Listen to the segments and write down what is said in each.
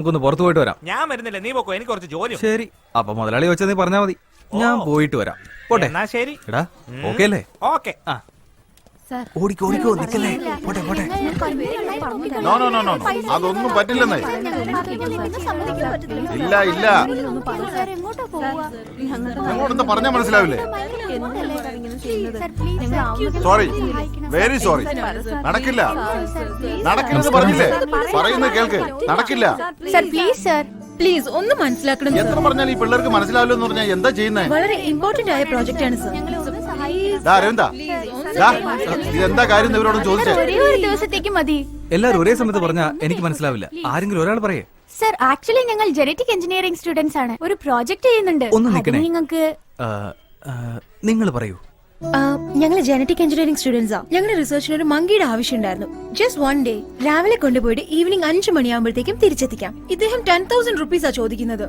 നമുക്കൊന്ന് പുറത്തു പോയിട്ട് വരാം. ഞാൻ വരുന്നില്ല, നീ പോക്കോ, എനിക്ക് കുറച്ച് ജോലി. ശരി, അപ്പൊ മുതലാളി വെച്ചാൽ നീ പറഞ്ഞാ മതി, ഞാൻ പോയിട്ട് വരാം. പോട്ടെ. എന്നാ ശരി. എടാ ഓക്കെ അല്ലേ? ഓക്കെ. ഓടിക്കോ ഓടിക്കോ, നിക്കല്ലേ. പോട്ടെ പോട്ടെ. നോ നോ നോ നോ, അതൊന്നും പറ്റില്ലെന്നേ. ഇല്ല ഇല്ല, നിങ്ങളോടൊന്ന് പറഞ്ഞാൽ മനസ്സിലാവില്ലേ? Sorry, very sorry. നടക്കില്ല, നടക്കില്ലെന്ന് പറഞ്ഞില്ലേ? പറയുന്നത് കേൾക്ക്, നടക്കില്ല. പ്ലീസ് ഒന്ന് മനസ്സിലാക്കണം. എത്ര പറഞ്ഞാൽ ഈ പിള്ളേർക്ക് മനസ്സിലാവില്ല എന്ന് പറഞ്ഞാൽ എന്താ ചെയ്യുന്നേ? വളരെ ഇമ്പോർട്ടന്റ് ആയ പ്രോജക്റ്റ് ആണ് സർ. അരവിന്ദ, ഇതെന്താ കാര്യം ഇവരോടും ചോദിച്ചേ? ഒരു ദിവസത്തേക്ക് മതി. എല്ലാരും ഒരേ സമയത്ത് പറഞ്ഞാ എനിക്ക് മനസ്സിലാവില്ല. ആരെങ്കിലും ഒരാൾ പറയേ. സർ, ആക്ച്വലി ഞങ്ങൾ ജനറ്റിക് എഞ്ചിനീയറിംഗ് സ്റ്റുഡൻസ് ആണ്. ഒരു പ്രോജക്ട് ചെയ്യുന്നുണ്ട്. ഒന്ന് നിൽക്കണേ. നിങ്ങൾക്ക് നിങ്ങൾ പറയൂ. ഞങ്ങൾ ജനറ്റിക് എഞ്ചിനീയറിംഗ് സ്റ്റുഡൻസാ. ഞങ്ങളുടെ റിസർച്ചിന് ഒരു മങ്കിയുടെ ആവശ്യം ഉണ്ടായിരുന്നു. ജസ്റ്റ് വൺ ഡേ രാവിലെ കൊണ്ടുപോയിട്ട് ഈവനിങ് 5 മണിയാകുമ്പോഴത്തേക്കും തിരിച്ചെത്തിക്കാം. ഇദ്ദേഹം 10,000 റുപ്പീസാ ചോദിക്കുന്നത്.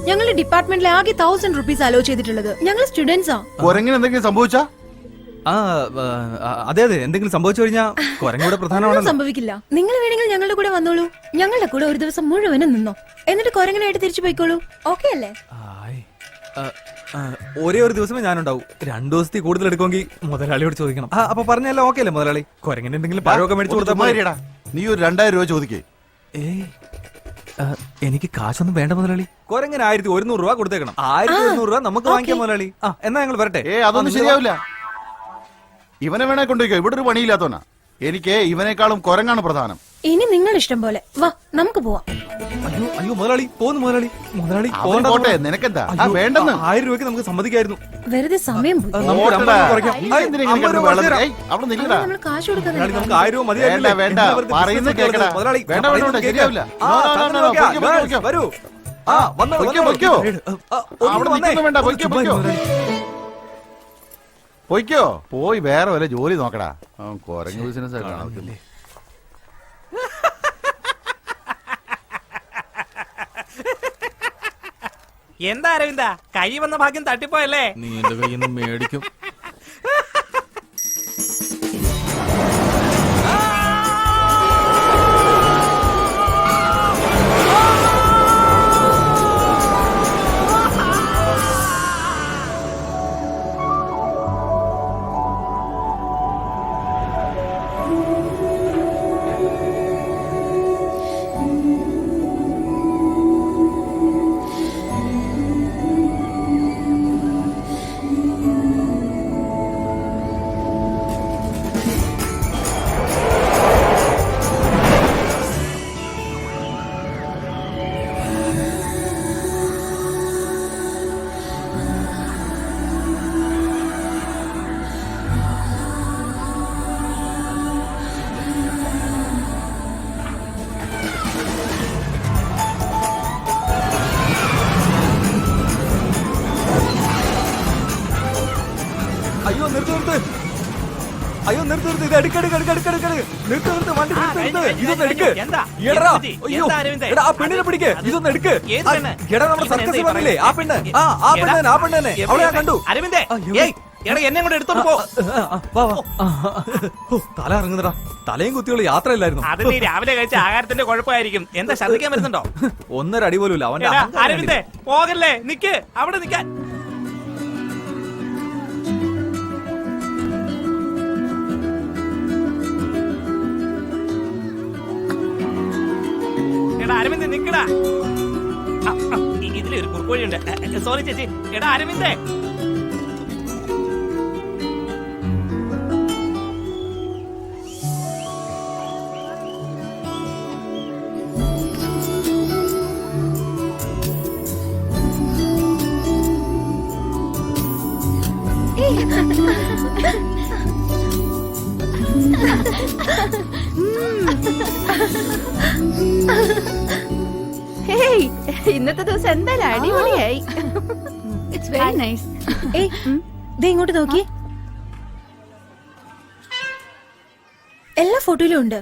ഞങ്ങളുടെ ഡിപ്പാർട്ട്മെന്റിലെ ആകെ 1000 റുപ്പീസ് അലോ ചെയ്തിട്ടുള്ളത്. ഞങ്ങൾ സ്റ്റുഡൻസാ. എന്തെങ്കിലും സംഭവിച്ചാ? അതെ അതെ, എന്തെങ്കിലും സംഭവിച്ചു കഴിഞ്ഞാൽ കുരങ്ങൂടെ പ്രധാനമാണ്. സംഭവിക്കില്ല. നിങ്ങൾ വേണമെങ്കിൽ ഞങ്ങളുടെ കൂടെ വന്നോളൂ. ഞങ്ങളുടെ കൂടെ ഒരു ദിവസം മുഴുവനും നിന്നോ, എന്നിട്ട് കുരങ്ങനായിട്ട് തിരിച്ചു പോയിക്കോളൂ. ഓക്കെ അല്ലേ? ഒരേ ഒരു ദിവസമേ ഞാനുണ്ടാവും. 2 ദിവസത്തിൽ കൂടുതൽ എടുക്കുമെങ്കിൽ മുതലാളിയോട് ചോദിക്കണം. അപ്പൊ പറഞ്ഞല്ലോ ഓക്കെ അല്ലേ മുതലാളി? കുരങ്ങിന് എന്തെങ്കിലും പഴമൊക്കെ മേടിച്ചു കൊടുത്താൽ നീ ഒരു 2000 രൂപ ചോദിക്കേ. എനിക്ക് കാശൊന്നും വേണ്ട മുതലാളി. കുരങ്ങിന് 1100 രൂപ കൊടുത്തേക്കണം. 1100 രൂപ നമുക്ക് വാങ്ങിക്കാം മുതലാളി. എന്നാ ഞങ്ങൾ വരട്ടെ. അതൊന്നും ശരിയാവില്ല. ഇവനെ വേണേ കൊണ്ടുപോയിക്കോ, ഇവിടെ ഒരു പണിയില്ലാത്തോനാ. എനിക്ക് ഇവനേക്കാളും കുരങ്ങാണ് പ്രധാനം. ഇനി നിങ്ങൾ ഇഷ്ടം പോലെ വാ, നമുക്ക് പോവാം. അയ്യോ അയ്യോ മുതലാളി, പോന്നു മുതലാളി. മുതലാളി പോട്ടെ, നിനക്കെന്താ വേണ്ടെന്ന്? 1000 രൂപയ്ക്ക് നമുക്ക് സമ്മതിക്കായിരുന്നു. വെറുതെ സമയം പോയി. നമ്മൾ കാശ് കൊടുക്കാൻ നമുക്ക് 1000 രൂപ മതി. വേണ്ട, പറയുന്നത് കേൾക്കടാ. വേണ്ട വേണ്ട, ശരിയാവില്ല. വരൂ. പൊയ്ക്കോ, പോയി വേറെ വല്ല ജോലി നോക്കടാ. കുരങ്ങ് ബിസിനസ് ആയിട്ടാണ്. എന്താ അരവിന്ദ, കൈ വന്ന ഭാഗ്യം തട്ടിപ്പോയല്ലേ? നീ എന്റെ കയ്യിൽ നിന്ന് മേടിക്കും. അയ്യോ നിർത്ത് നിർത്ത്, അയ്യോ നിർത്ത് നിർത്ത്, ഇത് എടുക്കെടുക്കെടുക്കെടുക്കെടുക്കെടു നിർത്ത് നിർത്ത്, വണ്ടി നിർത്ത്, ഇതൊന്ന് എടുക്ക്. എടാ ആ പെണ്ണിനെ പിടിക്ക്, ഇതൊന്ന് എടുക്ക്. എടാ നമ്മുടെ സർക്കസിൽ വന്നില്ലേ ആ പെണ്ണ്, ആ പെണ്ണ് തന്നെ, അവളെ ഞാൻ കണ്ടു. അരവിന്ദേ, എന്നെ കൂടെ എടുത്തോണ്ട് പോ. തല ഇറങ്ങുന്നടാ, തലയും കുത്തിയുള്ള യാത്രയില്ലായിരുന്നു. അത് നീ രാവിലെ കഴിച്ച ആഹാരത്തിന്റെ കുഴപ്പമായിരിക്കും. എന്താ ശ്രദ്ധിക്കാൻ വരുന്നുണ്ടോ? 1.5 അടി പോലും ഇല്ല അവന്റെ. അരവിന്ദേ പോകല്ലേ, നിക്ക് അവിടെ നിക്കാൻ. എടാ അരവിന്ദ് നിക്കടാ, ഇതിലൊരു കുറുക്കോഴിയുണ്ട്. സോറി ചേച്ചി. എടാ അരവിന്ദേ, ഇന്നത്തെ ദിവസം എന്തായാലും അടിപൊളിയായി. It's very nice. ഇങ്ങോട്ട് നോക്കി, എല്ലാ ഫോട്ടോയിലും ഉണ്ട്.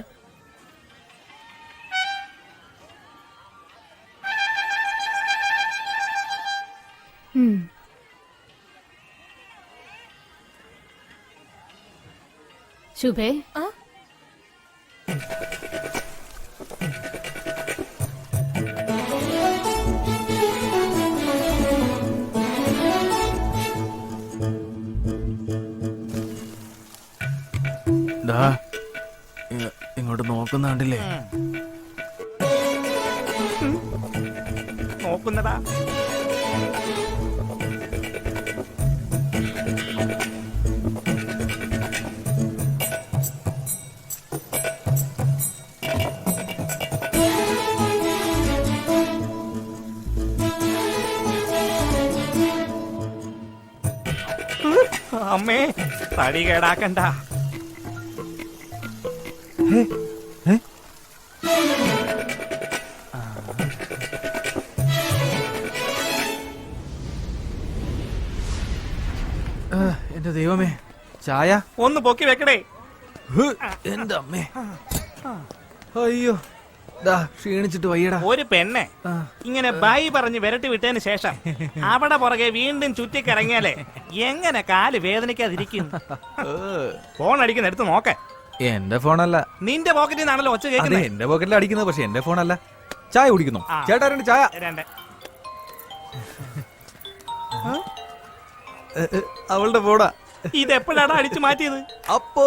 ശുഭേ ആ ഇങ്ങോട്ട് നോക്കുന്ന കണ്ടില്ലേ? നോക്കുന്നതാ. അമ്മേ, തടി കേടാക്കണ്ട. എന്റെ ദൈവമേ, ചായ ഒന്ന് പൊക്കി വെക്കടേ. എന്റെ അമ്മേ, അയ്യോ, ദാ ക്ഷീണിച്ചിട്ട് വയ്യടാ. ഒരു പെണ്ണെ ഇങ്ങനെ ബൈ പറഞ്ഞ് വിരട്ടി വിട്ടതിന് ശേഷം അവിടെ പുറകെ വീണ്ടും ചുറ്റിക്കിറങ്ങിയാലേ എങ്ങനെ കാല് വേദനിക്കാതിരിക്കും? ഫോൺ അടിക്കുന്ന എടുത്ത് നോക്ക. എന്റെ ഫോണല്ല. നിന്റെ പോക്കറ്റിൽ നിന്നാണല്ലോ ഒച്ച അതെ, കേൾക്കുന്നത്. എന്റെ പോക്കറ്റിൽ അടിക്കുന്നത്, പക്ഷെ എന്റെ ഫോണല്ല. ചായ കുടിക്കുന്നു. ആ. ചേട്ടാ, രണ്ട് ചായ. രണ്ട്. അവളുടെ ഫോണാ. ഇതെപ്പോഴാണ് അടിച്ചു മാറ്റിയത്? അപ്പോ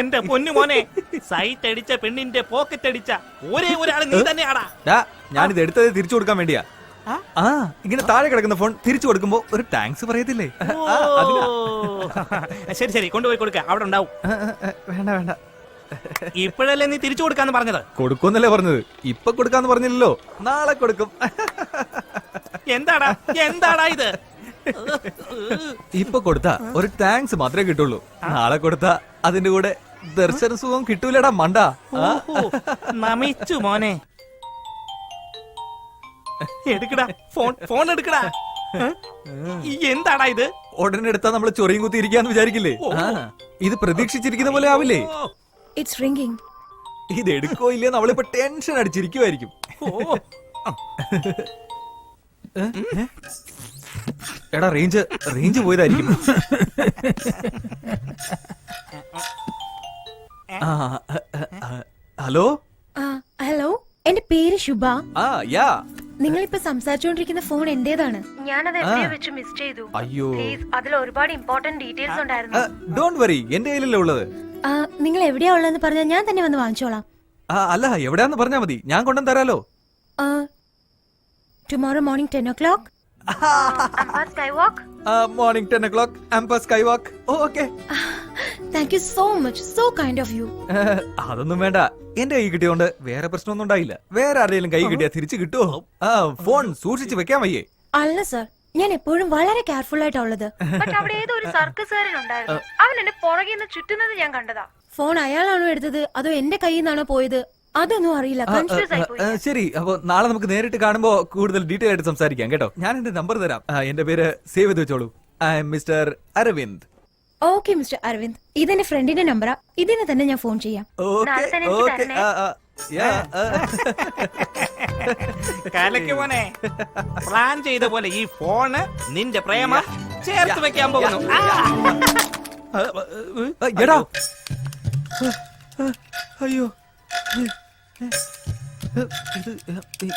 എന്റെ പൊന്നു മോനെ, സൈറ്റ് അടിച്ച പെണ്ണിന്റെ പോക്കറ്റ് അടിച്ച ഒരേ ഒരാൾ നീ തന്നെയാടാ. ഞാനിത് എടുത്തത് തിരിച്ചു കൊടുക്കാൻ വേണ്ടിയാ. ആ, ഇങ്ങനെ താഴെ കിടക്കുന്ന ഫോൺ തിരിച്ചു കൊടുക്കുമ്പോ ഒരു താങ്ക്സ് പറയത്തില്ലേ? ശരി ശരി, കൊണ്ടുപോയി കൊടുക്ക, അവിടെ ഉണ്ടാവും. വേണ്ട വേണ്ട, ഇപ്പോഴല്ലേ നീ തിരിച്ചു കൊടുക്കാന്ന് പറഞ്ഞത്? കൊടുക്കുമെന്നല്ലേ പറഞ്ഞത്. ഇപ്പൊ കൊടുക്കാന്ന് പറഞ്ഞില്ലല്ലോ, നാളെ കൊടുക്കും. എന്താടാ എന്താടാ ഇത്? ഇപ്പൊ കൊടുത്താ ഒരു താങ്ക്സ് മാത്രമേ കിട്ടുള്ളൂ. നാളെ കൊടുത്താ അതിന്റെ കൂടെ ദർശന സുഖം കിട്ടൂലടാ മണ്ട. ഓഹോ, നമിച്ചു മോനെ. എടുക്കടാ ഫോൺ, ഫോൺ എടുക്കടാ. എന്താടാ ഇത്? ഉടനെ എടുത്താ നമ്മള് ചൊറിയും കുത്തി ഇരിക്കാന്ന് വിചാരിക്കില്ലേ? ഇത് പ്രതീക്ഷിച്ചിരിക്കുന്ന പോലെ ആവില്ലേ? It's ringing. ഇത് എടുക്കോ ഇല്ലേ നമ്മളിപ്പോ ടെൻഷൻ അടിച്ചിരിക്കുവായിരിക്കും. എടാ, റേഞ്ച് പോയതായിരിക്കും. ഹലോ ഹലോ, എന്റെ പേര് ശുഭ. യാ. നിങ്ങളിപ്പോ സംസാരിച്ചുകൊണ്ടിരിക്കുന്ന ഫോൺ എന്റേതാണ്. ഞാനത് എവിടെയോ വെച്ച് മിസ് ചെയ്തു. അയ്യോ, അതിൽ ഒരുപാട് ഇമ്പോർട്ടന്റ് ഡീറ്റെയിൽസ് ഉണ്ടായിരുന്നു. ഡോണ്ട് വറി, എന്റെ കയ്യിലല്ലേ ഉള്ളത്. നിങ്ങൾ എവിടെയാ ഉള്ളതെന്ന് പറഞ്ഞാൽ ഞാൻ തന്നെ വന്ന് വാങ്ങിച്ചോളാം. അല്ല, എവിടെയാന്ന് പറഞ്ഞാ മതി, ഞാൻ കൊണ്ടുവന്ന് തരാലോ. Tomorrow morning 10 o'clock. Morning 10 o'clock, Empire Skywalk. Okay. Thank you so much, so kind of you. അതൊന്നും വേണ്ട, എന്റെ കൈ കിട്ടിയോണ്ട് വേറെ പ്രശ്നമൊന്നും ഉണ്ടായില്ല. വേറെ ആരെങ്കിലും കൈ കിട്ടിയാ തിരിച്ചു കിട്ടുമോ? ഫോൺ സൂക്ഷിച്ച് വെക്കാൻ വയ്യേ? അല്ല സർ, ഞാൻ എപ്പോഴും വളരെ കെയർഫുൾ ആയിട്ടാ ഉള്ളത്. അവിടെ ഏതോ ഒരു സർക്കസുകാരനുണ്ടായിരുന്നു, അവൻ എന്നെ പുറകെ നിന്ന് ചുറ്റുന്നത് ഞാൻ കണ്ടതാ. ഫോൺ അയാളാണോ എടുത്തത് അതോ എന്റെ കയ്യിൽ നിന്നാണോ പോയത് അതൊന്നും അറിയില്ല. കൺഫ്യൂസ് ആയി പോയി. ശരി, അപ്പൊ നാളെ നമുക്ക് നേരിട്ട് കാണുമ്പോ കൂടുതൽ ഡീറ്റെയിൽ ആയിട്ട് സംസാരിക്കാം കേട്ടോ. ഞാൻ എന്റെ നമ്പർ തരാം. എന്റെ പേര് സേവ് ചെയ്ത് വെച്ചോളൂ. I am Mister Aravind. Okay Mister Aravind, ഇതെന്റെ ഫ്രണ്ടിന്റെ നമ്പറാ. ഇതിന് തന്നെ ഞാൻ ഫോൺ ചെയ്യാം. കലയ്ക്ക് മോനെ, പ്ലാൻ ചെയ്ത പോലെ ഈ ഫോണ് നിന്റെ പ്രേമ ചേർത്ത് വെക്കാൻ പോകുന്നു. എടാ, അയ്യോ,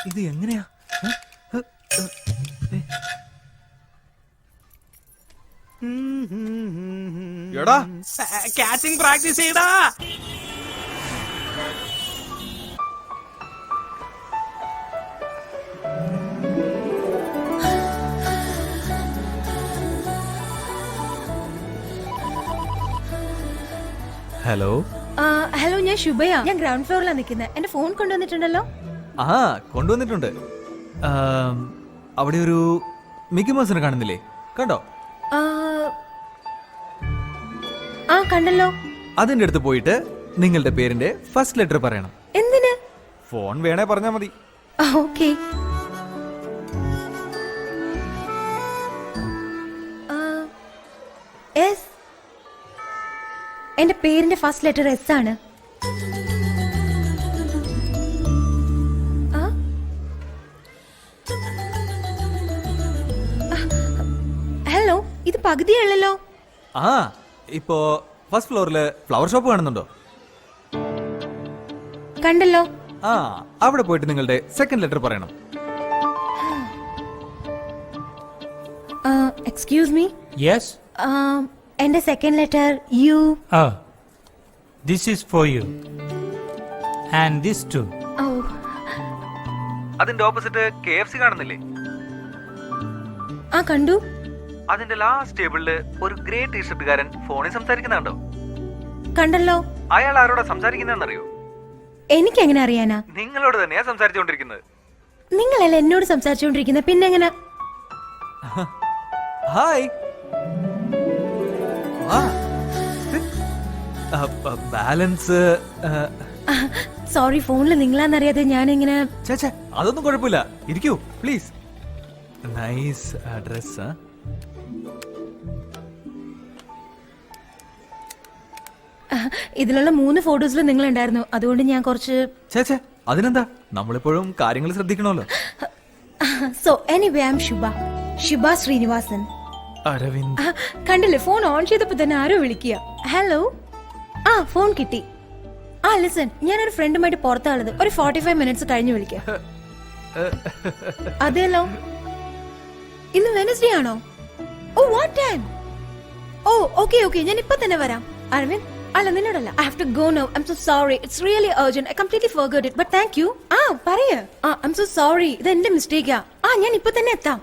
ഇത് എങ്ങനെയാ? എടാ, ക്യാച്ചിങ് പ്രാക്ടീസ് ചെയ്താ. ഹലോ. ഹലോ, ഞാൻ ശുഭയാ. ഞാൻ ഗ്രൗണ്ട് ഫ്ലോറിലാണ് നിൽക്കുന്നത്. എന്റെ ഫോൺ കൊണ്ടുവന്നിട്ടുണ്ടല്ലോ. കൊണ്ടുവന്നിട്ടുണ്ട്. അവിടെ ഒരു മിക്കി മൗസിനെ കാണുന്നില്ലേ? കണ്ടോ? കണ്ടല്ലോ. അതിന്റെ അടുത്ത് പോയിട്ട് നിങ്ങളുടെ പേരിന്റെ ഫസ്റ്റ് ലെറ്റർ പറയണം. എന്തിന്? ഫോൺ വേണേ പറഞ്ഞാ മതി. ഓക്കെ. എസ്. എന്റെ പേരിന്റെ ഫസ്റ്റ് ലെറ്റർ എസ് ആണ്. ഇത് പകുതിയല്ലോ. ആ ഇപ്പോ ഫസ്റ്റ് ഫ്ലോറില് ഫ്ലവർ ഷോപ്പ് കാണുന്നുണ്ടോ? കണ്ടല്ലോ. ആ അവിടെ പോയിട്ട് നിങ്ങളുടെ സെക്കൻഡ് ലെറ്റർ പറയണം. Excuse me. Yes? എന്റെ second letter U. Oh. This is for you. And this too. ഓ അതിന്റെ ഓപ്പോസിറ്റ് KFC കാണുന്നില്ലേ? ആ കണ്ടു. അതിന്റെ ലാസ്റ്റ് ടേബിളില് ഒരു ഗ്രേ ടീഷർട്ടുകാരൻ ഫോണിൽ സംസാരിക്കുന്നുണ്ടോ? കണ്ടല്ലോ. അയാൾ ആരോടാ സംസാരിക്കുന്നതെന്നറിയോ? എനിക്കെങ്ങനെ അറിയാനാ? നിങ്ങളോട് തന്നെയാ സംസാരിച്ചുകൊണ്ടിരിക്കുന്നത്. നിങ്ങളല്ല എന്നോട് സംസാരിച്ചുകൊണ്ടിരിക്കുന്നത്, പിന്നെ എങ്ങനെ? ഹായ്. ബാലൻസ് സോറി, ഫോണിൽ നിങ്ങളാന്നറിയാതെ ഞാനിങ്ങനെ. ചേച്ചേ അതൊന്നും കുഴപ്പമില്ല, ഇരിക്കൂ പ്ലീസ്. Nice dress. ഇതിലുള്ള 3 ഫോട്ടോസിൽ നിങ്ങൾ ഉണ്ടായിരുന്നു, അതുകൊണ്ട് ഞാൻ കുറച്ച്. ചേച്ചേ അതിനെന്താ, നമ്മളിപ്പോഴും കാര്യങ്ങൾ ശ്രദ്ധിക്കണമല്ലോ. സോ എനിവേ ഐ ആം ശുഭ ശ്രീനിവാസൻ. അരവിന്ദ്. കണ്ടില്ലേ, ഫോൺ ഓൺ ചെയ്തപ്പോ തന്നെ ആരോ വിളിക്കുക. ഹലോ. ആ ഫോൺ കിട്ടി. ആ ലിസൺ, ഞാനൊരു ഫ്രണ്ടുമായിട്ട് പുറത്താളത്. ഒരു 45 മിനിറ്റ്സ് കഴിഞ്ഞ് വിളിക്കാം. അതെല്ലോ. ഇന്ന് വെനസ്ഡേ ആണോ? Oh what time? Oh okay okay, ഞാൻ ഇപ്പൊ തന്നെ വരാം. അരവിന്ദ്, അല്ല നിന്നോടല്ല. I have to go now. I am so sorry. It's really urgent. I completely forgot it. But thank you. പറയ. I am so sorry. ഇത് എന്റെ മിസ്റ്റേക്കാ. ഞാൻ ഇപ്പൊ തന്നെ എത്താം.